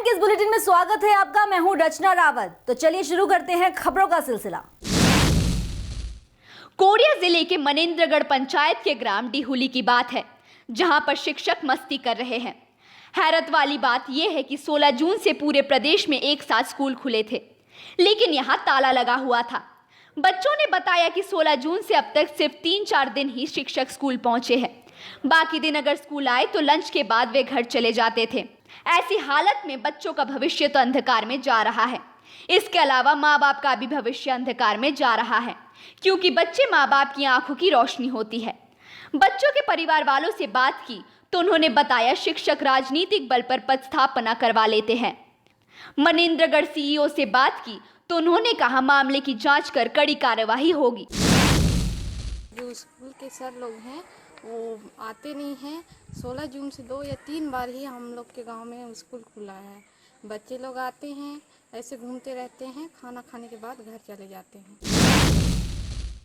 के इस बुलेटिन में स्वागत है आपका। मैं हूं रचना रावत। तो चलिए शुरू करते हैं खबरों का सिलसिला। कोरिया जिले के मनेंद्रगढ़ पंचायत के ग्राम डिहुली की बात है, जहां पर शिक्षक मस्ती कर रहे हैं। हैरत वाली बात यह है कि 16 जून से पूरे प्रदेश में एक साथ स्कूल खुले थे, लेकिन यहां ताला लगा हुआ था। बच्चों ने बताया कि 16 जून से अब तक सिर्फ 3-4 दिन ही शिक्षक स्कूल पहुंचे हैं। बाकी दिन अगर स्कूल आए तो लंच के बाद वे घर चले जाते थे। ऐसी हालत में बच्चों का भविष्य तो अंधकार में जा रहा है। इसके अलावा माँ बाप का भी भविष्य अंधकार में जा रहा है, क्योंकि बच्चे माँ बाप की आंखों की रोशनी होती है। बच्चों के परिवार वालों से बात की तो उन्होंने बताया शिक्षक राजनीतिक बल पर पदस्थापना करवा लेते हैं। मनेंद्रगढ़ सीईओ से बात की तो उन्होंने कहा मामले की जांच कर कड़ी कार्यवाही होगी। जो स्कूल के सर लोग हैं वो आते नहीं हैं। 16 जून से 2 या 3 बार ही हम लोग के गांव में स्कूल खुला है। बच्चे लोग आते हैं, ऐसे घूमते रहते हैं, खाना खाने के बाद घर चले जाते हैं।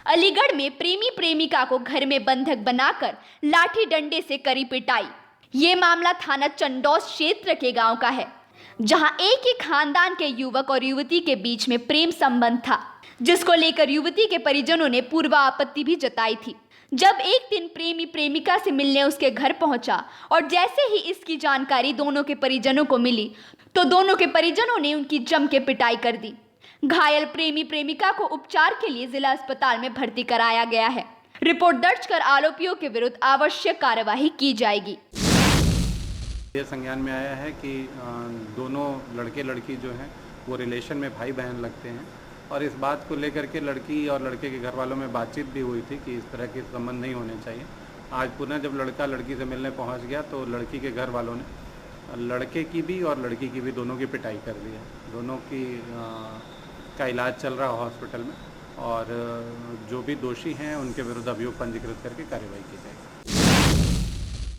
अलीगढ़ में प्रेमी प्रेमिका को घर में बंधक बनाकर लाठी डंडे से करी पिटाई। ये मामला थाना चंडौस क्षेत्र के गांव का है, जहां एक ही खानदान के युवक और युवती के बीच में प्रेम संबंध था, जिसको लेकर युवती के परिजनों ने पूर्व आपत्ति भी जताई थी। जब एक दिन प्रेमी प्रेमिका से मिलने उसके घर पहुंचा और जैसे ही इसकी जानकारी दोनों के परिजनों को मिली तो दोनों के परिजनों ने उनकी जम के पिटाई कर दी। घायल प्रेमी प्रेमिका को उपचार के लिए जिला अस्पताल में भर्ती कराया गया है। रिपोर्ट दर्ज कर आरोपियों के विरुद्ध आवश्यक कार्यवाही की जाएगी। ये संज्ञान में आया है कि दोनों लड़के लड़की जो हैं वो रिलेशन में भाई बहन लगते हैं और इस बात को लेकर के लड़की और लड़के के घर वालों में बातचीत भी हुई थी कि इस तरह के संबंध नहीं होने चाहिए। आज पुनः जब लड़का लड़की से मिलने पहुंच गया तो लड़की के घर वालों ने लड़के की भी और लड़की की भी दोनों की पिटाई कर दी है। दोनों की का इलाज चल रहा है हॉस्पिटल में और जो भी दोषी हैं उनके विरुद्ध अभियोग पंजीकृत करके कार्रवाई की जाएगी।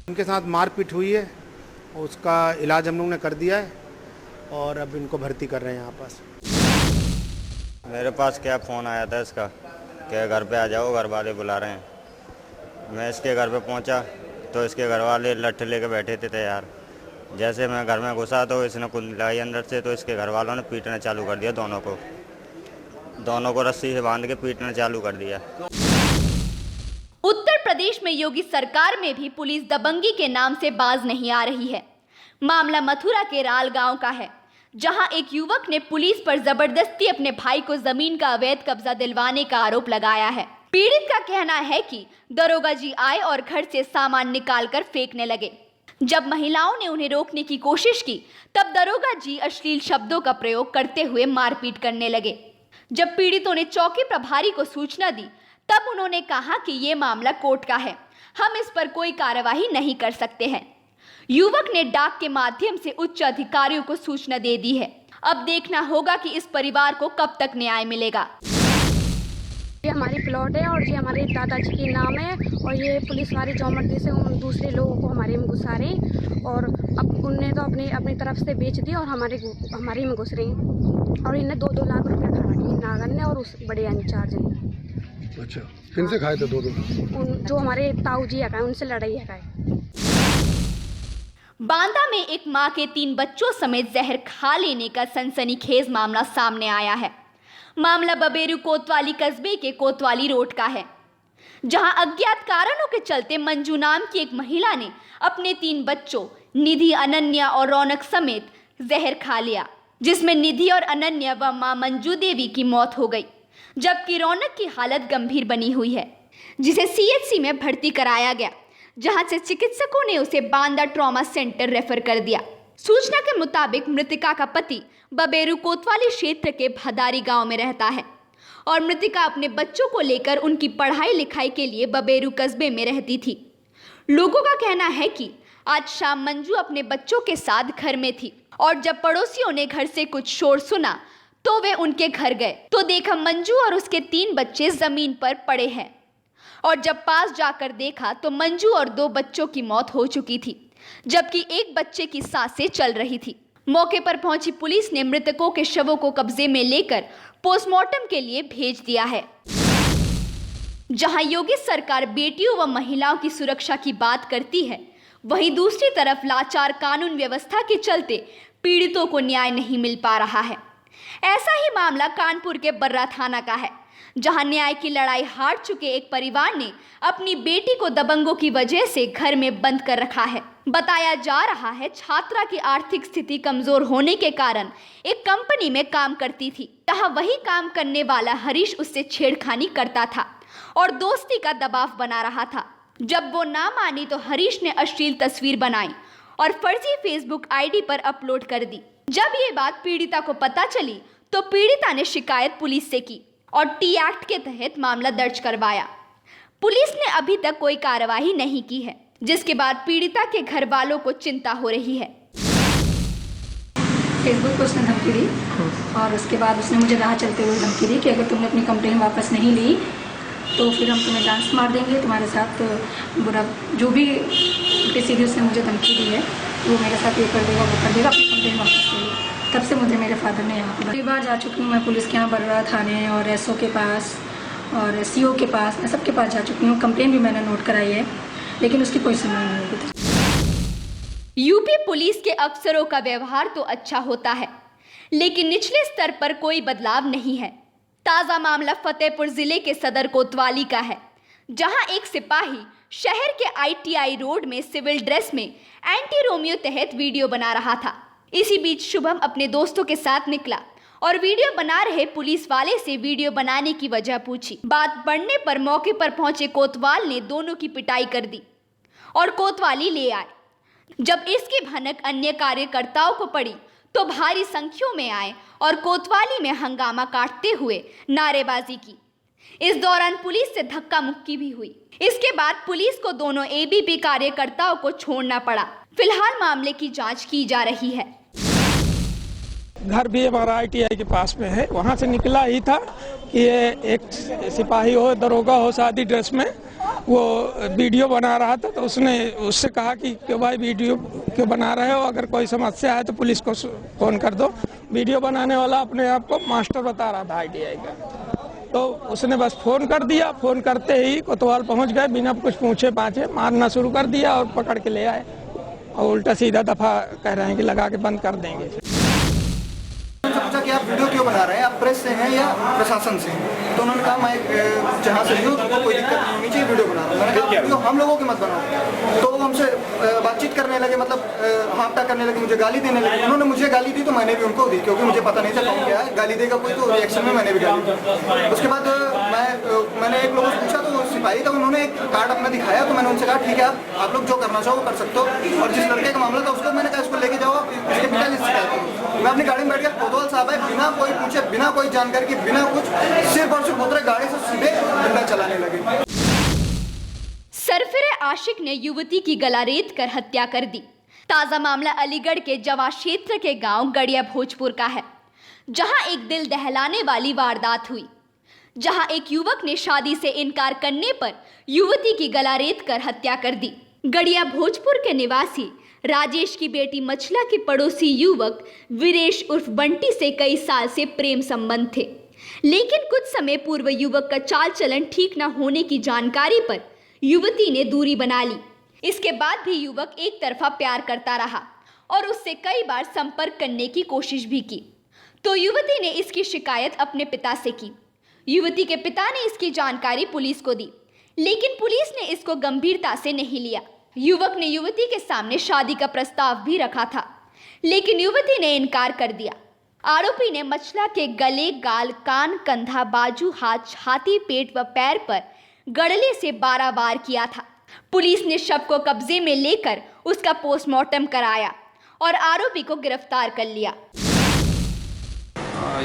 उनके साथ मारपीट हुई है, उसका इलाज हम लोग ने कर दिया है और अब इनको भर्ती कर रहे हैं यहाँ पास। मेरे पास क्या फ़ोन आया था इसका कि घर पे आ जाओ, घर वाले बुला रहे हैं। मैं इसके घर पे पहुंचा तो इसके घर वाले लट्ठे लेके बैठे थे तैयार। जैसे मैं घर में घुसा तो इसने कुंडी लगाई अंदर से, तो इसके घर वालों ने पीटना चालू कर दिया। दोनों को रस्सी से बांध के पीटना चालू कर दिया। उत्तर प्रदेश में योगी सरकार में भी पुलिस दबंगी के नाम से बाज नहीं आ रही है। मामला मथुरा के राल गांव का है, जहां एक युवक ने पुलिस पर जबरदस्ती अपने भाई को जमीन का अवैध कब्जा दिलवाने का आरोप लगाया है। पीड़ित का कहना है कि दरोगा जी आए और घर से सामान निकालकर फेंकने लगे। जब महिलाओं ने उन्हें रोकने की कोशिश की तब दरोगा जी अश्लील शब्दों का प्रयोग करते हुए मारपीट करने लगे। जब पीड़ितों ने चौकी प्रभारी को सूचना दी तब उन्होंने कहा कि ये मामला कोर्ट का है, हम इस पर कोई कार्यवाही नहीं कर सकते हैं। युवक ने डाक के माध्यम से उच्च अधिकारियों को सूचना दे दी है। अब देखना होगा कि इस परिवार को कब तक न्याय मिलेगा। ये हमारी प्लॉट है और ये हमारे दादाजी के नाम है और ये पुलिस वाले जौमर्दी से उन दूसरे लोगों को हमारे में घुसा रहे हैं और अब उनने तो अपनी तरफ से बेच दिया और हमारे में घुस रहे हैं और इन्हें 2-2 लाख रुपया खा रही नागन ने और उस बड़े इंचार्ज ने। अच्छा, किन से खाए थे 2-2? जो हमारे ताऊ जी है उनसे लड़ाई है। बांदा में एक मां के 3 बच्चों समेत जहर खा लेने का सनसनीखेज मामला सामने आया है। मामला बबेरू कोतवाली कस्बे के कोतवाली रोड का है, जहां अज्ञात कारणों के चलते मंजू नाम की एक महिला ने अपने 3 बच्चों निधि, अनन्या और रौनक समेत जहर खा लिया, जिसमें निधि और अनन्या व मां मंजू देवी की मौत हो गई, जबकि रौनक की हालत गंभीर बनी हुई है, जिसे सीएचसी में भर्ती कराया गया, जहां से चिकित्सकों ने उसे बांदा ट्रॉमा सेंटर रेफर कर दिया। सूचना के मुताबिक मृतिका का पति बबेरू कोतवाली क्षेत्र के भदारी गांव में रहता है और मृतिका अपने बच्चों को लेकर उनकी पढ़ाई लिखाई के लिए बबेरू कस्बे में रहती थी। लोगों का कहना है कि आज शाम मंजू अपने बच्चों के साथ घर में थी और जब पड़ोसियों ने घर से कुछ शोर सुना तो वे उनके घर गए तो देखा मंजू और उसके 3 बच्चे जमीन पर पड़े हैं और जब पास जाकर देखा तो मंजू और 2 बच्चों की मौत हो चुकी थी, जबकि एक बच्चे की सांसें चल रही थी। मौके पर पहुंची पुलिस ने मृतकों के शवों को कब्जे में लेकर पोस्टमार्टम के लिए भेज दिया है। जहां योगी सरकार बेटियों व महिलाओं की सुरक्षा की बात करती है, वहीं दूसरी तरफ लाचार कानून व्यवस्था के चलते पीड़ितों को न्याय नहीं मिल पा रहा है। ऐसा ही मामला कानपुर के बर्रा थाना का है, जहां न्याय की लड़ाई हार चुके एक परिवार ने अपनी बेटी को दबंगों की वजह से घर में बंद कर रखा है। बताया जा रहा है छात्रा की आर्थिक स्थिति कमजोर होने के कारण एक कंपनी में काम करती थी, जहां वही काम करने वाला हरीश उससे छेड़खानी करता था और दोस्ती का दबाव बना रहा था। जब वो ना मानी तो हरीश ने अश्लील तस्वीर बनाई और फर्जी फेसबुक आईडी पर अपलोड कर दी। जब ये बात पीड़िता को पता चली तो पीड़िता ने शिकायत पुलिस से की और टी एक्ट के तहत मामला दर्ज करवाया। पुलिस ने अभी तक कोई कार्रवाई नहीं की है, जिसके बाद पीड़िता के घर वालों को चिंता हो रही है। फेसबुक पर उसने धमकी दी और उसके बाद उसने मुझे राह चलते हुए धमकी दी कि अगर तुमने अपनी कंप्लेन वापस नहीं ली तो फिर हम तुम्हें जान से मार देंगे, तुम्हारे साथ बुरा जो भी उल्टी सीधी उसने मुझे धमकी दी है वो मेरे साथ ये कर देगा वो कर देगा, अपनी कंप्लेन वापस ले ली। तब से मुझे मेरे फादर ने यहाँ पर कई बार जा चुकी हूँ मैं पुलिस के यहाँ बर्रा थाने और एसओ के पास और सीओ के पास, मैं सबके पास जा चुकी हूँ। कंप्लेन भी मैंने नोट कराई है लेकिन उसकी कोई सुनवाई नहीं होगी। यूपी पुलिस के अफसरों का व्यवहार तो अच्छा होता है लेकिन निचले स्तर पर कोई बदलाव नहीं है। ताजा मामला फतेहपुर जिले के सदर कोतवाली का है, जहां एक सिपाही शहर के ITI रोड में सिविल ड्रेस में एंटी रोमियो तहत वीडियो बना रहा था। इसी बीच शुभम अपने दोस्तों के साथ निकला और वीडियो बना रहे पुलिस वाले से वीडियो बनाने की वजह पूछी। बात बढ़ने पर मौके पर पहुंचे कोतवाल ने दोनों की पिटाई कर दी और कोतवाली ले आए। जब इसकी भनक अन्य कार्यकर्ताओं को पड़ी तो भारी संख्या में आए और कोतवाली में हंगामा काटते हुए नारेबाजी की। इस दौरान पुलिस से धक्का मुक्की भी हुई। इसके बाद पुलिस को दोनों ABP कार्यकर्ताओं को छोड़ना पड़ा। फिलहाल मामले की जांच की जा रही है। घर भी हमारा ITI के पास में है, वहाँ से निकला ही था कि ये एक सिपाही हो, दरोगा हो, शादी ड्रेस में वो वीडियो बना रहा था। तो उसने उससे कहा कि क्यों भाई वीडियो क्यों बना रहे हो, अगर कोई समस्या है तो पुलिस को फोन कर दो। वीडियो बनाने वाला अपने आप को मास्टर बता रहा था ITI का, तो उसने बस फोन कर दिया। फोन करते ही कोतवाल पहुंच गए, बिना कुछ पूछे पाछे मारना शुरू कर दिया और पकड़ के ले आए और उल्टा सीधा दफा कह रहे हैं कि लगा के बंद कर देंगे। पूछा कि आप वीडियो क्यों बना रहे हैं, आप प्रेस से हैं या प्रशासन से हैं? तो उन्होंने कहा मैं जहाँ से भी हूँ तो कोई दिक्कत नहीं होनी चाहिए, वीडियो बना रहा हूँ। मैंने कहा वीडियो हम लोगों की मत बनाओ। तो वो हमसे बातचीत करने लगे, मतलब हाफटा करने लगे, मुझे गाली देने लगे। उन्होंने मुझे गाली दी तो मैंने भी उनको दी, क्योंकि मुझे पता नहीं था कौन क्या है, गाली देगा कोई तो रिएक्शन में मैंने भी गाली दी। उसके बाद मैंने एक लोगों से पूछा तो सिपाही था, उन्होंने एक कार्ड अपना दिखाया। तो मैंने उनसे कहा ठीक है आप लोग जो करना चाहो वो कर सकते हो। और जिस लड़के का मामला था उसको मैंने कहा इसको लेके जाओ, इसके पिताजी से शिकायत करो। मैं अपनी गाड़ी में बैठ कर कोतवाल साहब है, बिना कोई पूछे, बिना कोई जानकारी की, बिना कुछ, सिर्फ और सिर्फ उतरे गाड़ी से सीधे डंडा चलाने लगे। सरफिरे आशिक ने युवती की गला रेत कर हत्या कर दी। ताजा मामला अलीगढ़ के जवा क्षेत्र के गांव गड़िया भोजपुर का है, जहां एक दिल दहलाने वाली वारदात हुई, जहां एक युवक ने शादी से इनकार करने पर युवती की गला रेत कर हत्या कर दी। गड़िया भोजपुर के निवासी राजेश की बेटी मछला के पड़ोसी युवक वीरेश उर्फ बंटी से कई साल से प्रेम संबंध थे, लेकिन कुछ समय पूर्व युवक का चाल चलन ठीक न होने की जानकारी पर युवती ने दूरी बना ली। इसके बाद भी युवक एक तरफा प्यार करता रहा और उससे कई बार संपर्क करने की कोशिश भी की। तो युवती ने इसकी शिकायत अपने पिता से की। युवती के पिता ने इसकी जानकारी पुलिस को दी, लेकिन पुलिस ने इसको गंभीरता से नहीं लिया। युवक ने युवती के सामने शादी का प्रस्ताव भी रखा था, लेकिन युवती ने इनकार कर दिया। आरोपी ने मछला के गले, गाल, कान, कंधा, बाजू, हाथ, छाती, पेट व पैर पर गड़ले से 12 वार किया था। पुलिस ने शव को कब्जे में लेकर उसका पोस्टमार्टम कराया और आरोपी को गिरफ्तार कर लिया।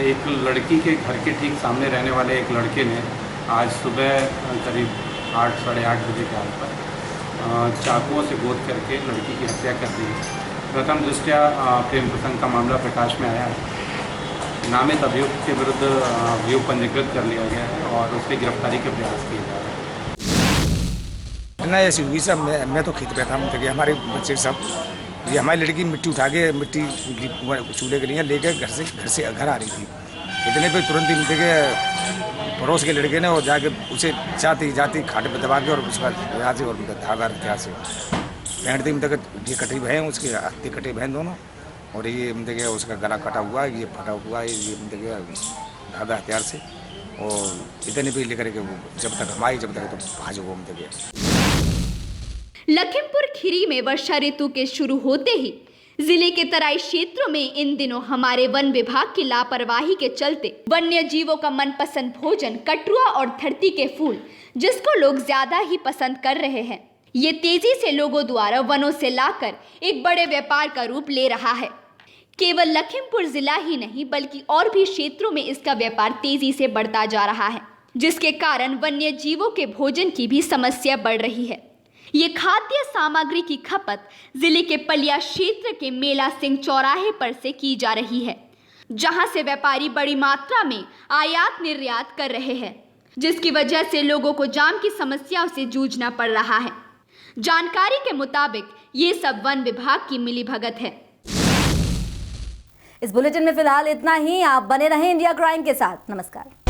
एक लड़की के घर के ठीक सामने रहने वाले एक लड़के ने आज सुबह करीब 8 साढ़े 8 बजे के आसपास चाकुओं से गोद करके लड़की की हत्या कर दी। प्रथम दृष्टया प्रेम प्रसंग का मामला प्रकाश में आया है। नामित अभियुक्त के विरुद्ध अभियोग पंजीकृत कर लिया गया है और उसकी गिरफ्तारी के प्रयास किए जा रहे हैं। ना ऐसी हुई सब मैं तो खेत बैठा हूँ, हमारे बच्चे सब ये हमारी लड़की मिट्टी उठा के मिट्टी चूल्हे के लिए लेकर घर आ रही थी। इतने पे तुरंत ही देखे पड़ोस के लड़के ने और जाके उसे जाती खाट पे दबा के और उसका यहाँ से और धागा हथियार से 65 दिन तक ये कटी बहन, उसके हत्या कटे बहन दोनों। और ये देखिए उसका गला कटा हुआ है, ये फटा हुआ है, ये देखिए धागा हथियार से। और इतने भी लेकर के वो जब तक हम आए जब तक तो भाजो वो देखिए। लखीमपुर खीरी में वर्षा ऋतु के शुरू होते ही जिले के तराई क्षेत्रों में इन दिनों हमारे वन विभाग की लापरवाही के चलते वन्य जीवों का मनपसंद भोजन कटरुआ और धरती के फूल, जिसको लोग ज्यादा ही पसंद कर रहे हैं, ये तेजी से लोगों द्वारा वनों से लाकर एक बड़े व्यापार का रूप ले रहा है। केवल लखीमपुर जिला ही नहीं बल्कि और भी क्षेत्रों में इसका व्यापार तेजी से बढ़ता जा रहा है, जिसके कारण वन्य जीवों के भोजन की भी समस्या बढ़ रही है। ये खाद्य सामग्री की खपत जिले के पलिया क्षेत्र के मेला सिंह चौराहे पर से की जा रही है, जहां से व्यापारी बड़ी मात्रा में आयात निर्यात कर रहे हैं, जिसकी वजह से लोगों को जाम की समस्याओं से जूझना पड़ रहा है। जानकारी के मुताबिक ये सब वन विभाग की मिलीभगत है। इस बुलेटिन में फिलहाल इतना ही। आप बने रहें इंडिया क्राइम के साथ। नमस्कार।